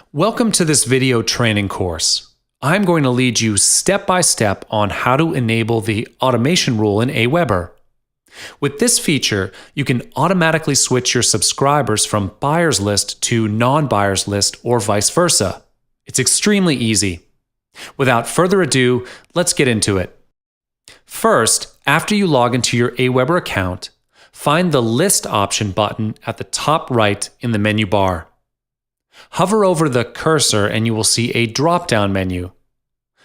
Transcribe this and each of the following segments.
Welcome to this video training course. I'm going to lead you step by step on how to enable the automation rule in Aweber. With this feature, you can automatically switch your subscribers from buyer's list to non-buyer's list or vice versa. It's extremely easy. Without further ado, let's get into it. First, after you log into your Aweber account, find the List option button at the top right in the menu bar. Hover over the cursor and you will see a drop-down menu.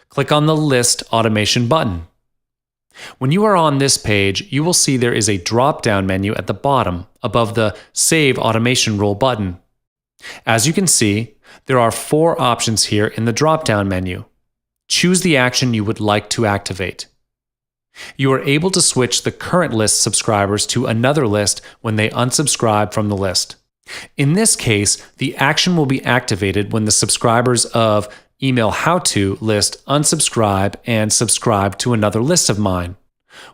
Click on the List Automation button. When you are on this page, you will see there is a drop-down menu at the bottom above the Save Automation Rule button. As you can see, there are 4 options here in the drop-down menu. Choose the action you would like to activate. You are able to switch the current list subscribers to another list when they unsubscribe from the list. In this case, the action will be activated when the subscribers of Email How To list unsubscribe and subscribe to another list of mine.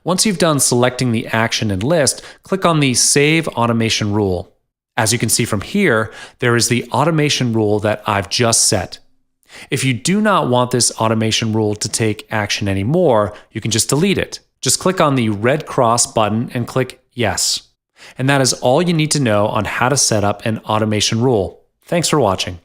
Once you've done selecting the action and list, click on the Save Automation Rule. As you can see from here, there is the automation rule that I've just set. If you do not want this automation rule to take action anymore, you can just delete it. Just click on the red cross button and click Yes. And that is all you need to know on how to set up an automation rule. Thanks for watching.